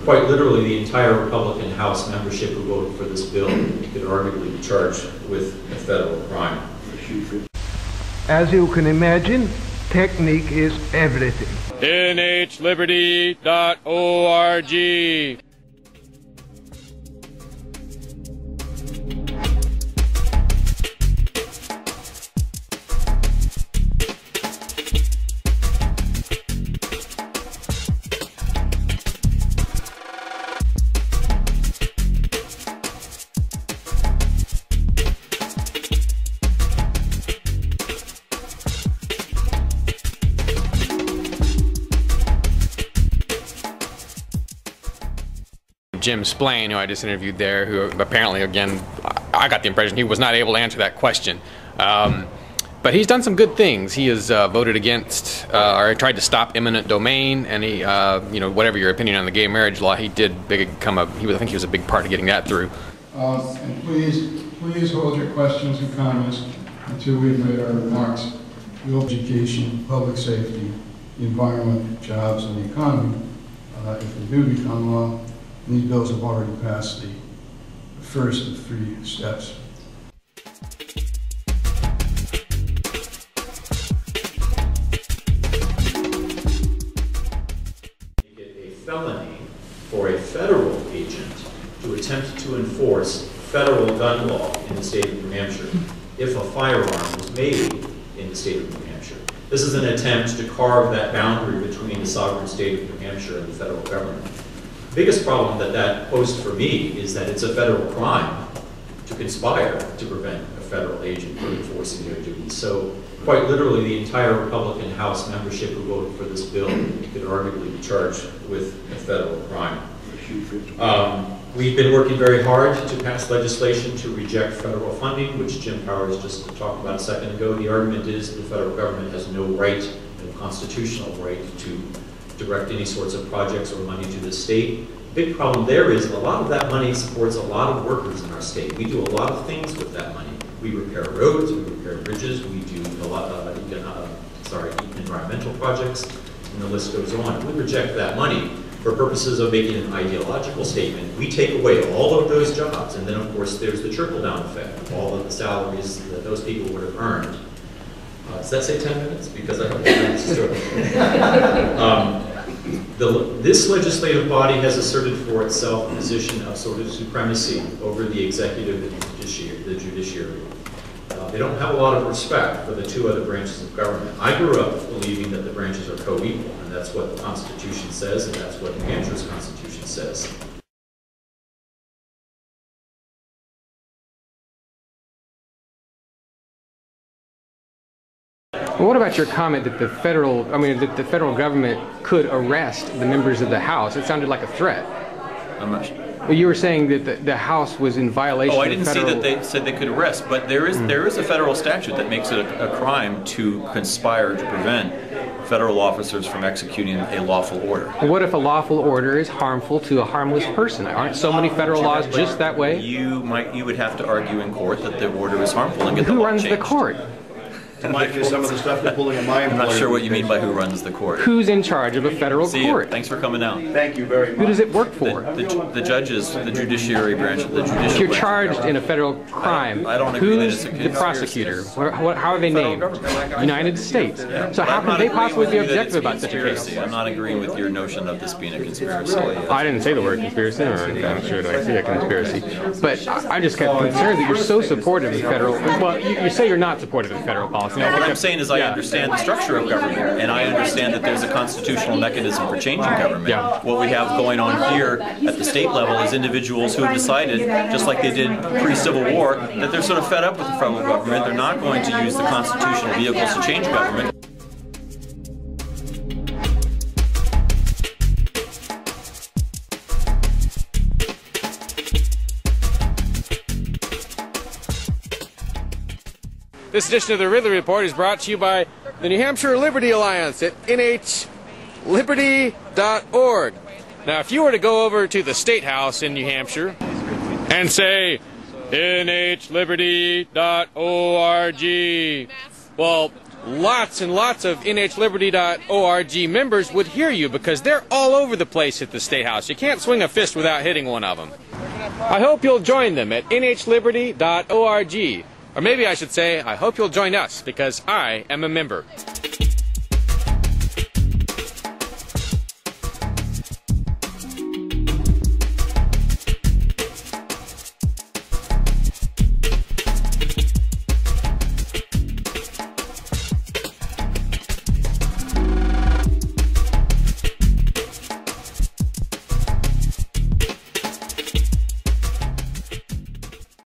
quite literally the entire Republican House membership who voted for this bill could arguably be charged with a federal crime. As you can imagine, technique is everything. nhliberty.org. Jim Splain, who I just interviewed there, who apparently, again, I got the impression he was not able to answer that question. But he's done some good things. He has voted against, or tried to stop eminent domain, and he, you know, whatever your opinion on the gay marriage law, he did become a, I think he was a big part of getting that through. And please hold your questions and comments until we've made our remarks. Education, public safety, the environment, jobs, and the economy, if they do become law. These bills have already passed the first of 3 steps. Make it a felony for a federal agent to attempt to enforce federal gun law in the state of New Hampshire if a firearm was made in the state of New Hampshire. This is an attempt to carve that boundary between the sovereign state of New Hampshire and the federal government. The biggest problem that posed for me is that it's a federal crime to conspire to prevent a federal agent from enforcing their duties. So quite literally the entire Republican House membership who voted for this bill could arguably be charged with a federal crime. We've been working very hard to pass legislation to reject federal funding, which Jim Powers just talked about a second ago. The argument is the federal government has no right, no constitutional right, to direct any sorts of projects or money to the state. The big problem there is a lot of that money supports a lot of workers in our state. We do a lot of things with that money. We repair roads, we repair bridges, we do a lot of environmental projects, and the list goes on. We reject that money for purposes of making an ideological statement. We take away all of those jobs, and then of course there's the trickle-down effect of all of the salaries that those people would have earned. Does that say 10 minutes? Because I don't think it's true. This legislative body has asserted for itself a position of sort of supremacy over the executive and the judiciary. They don't have a lot of respect for the 2 other branches of government. I grew up believing that the branches are co-equal, and that's what the Constitution says, and that's what New Hampshire's Constitution says. Well, what about your comment that the federal government could arrest the members of the House? It sounded like a threat. I'm not sure. Well, you were saying that the House was in violation of federal... Oh, I didn't see that they said they could arrest, but there is a federal statute that makes it a crime to conspire to prevent federal officers from executing a lawful order. What if a lawful order is harmful to a harmless person? Aren't so many federal laws just that way? You would have to argue in court that the order is harmful and get the law changed. Who runs the court? Might be some of the stuff they're pulling in my I'm not sure what you mean by who runs the court. Who's in charge of a federal court? Thanks for coming out. Thank you very much. Who does it work for? The judges, the judiciary branch, the judicial branch. If you're charged in a federal crime, I don't agree that it's a who's the prosecutor? How are they named? United States. Yeah. So how can they possibly be objective about such a case? I'm not agreeing with your notion of this being a conspiracy. I didn't say the word conspiracy, or I'm sure that I see a conspiracy. But I just got concerned that you're so supportive of federal... Well, you say you're not supportive of federal policy. No, what I'm saying is I understand the structure of government, and I understand that there's a constitutional mechanism for changing government. Yeah. What we have going on here at the state level is individuals who have decided, just like they did pre-Civil War, that they're sort of fed up with the federal government. They're not going to use the constitutional vehicles to change government. This edition of the Ridley Report is brought to you by the New Hampshire Liberty Alliance at nhliberty.org. Now, if you were to go over to the State House in New Hampshire and say, nhliberty.org, well, lots and lots of nhliberty.org members would hear you, because they're all over the place at the State House. You can't swing a fist without hitting one of them. I hope you'll join them at nhliberty.org. Or maybe I should say, I hope you'll join us, because I am a member.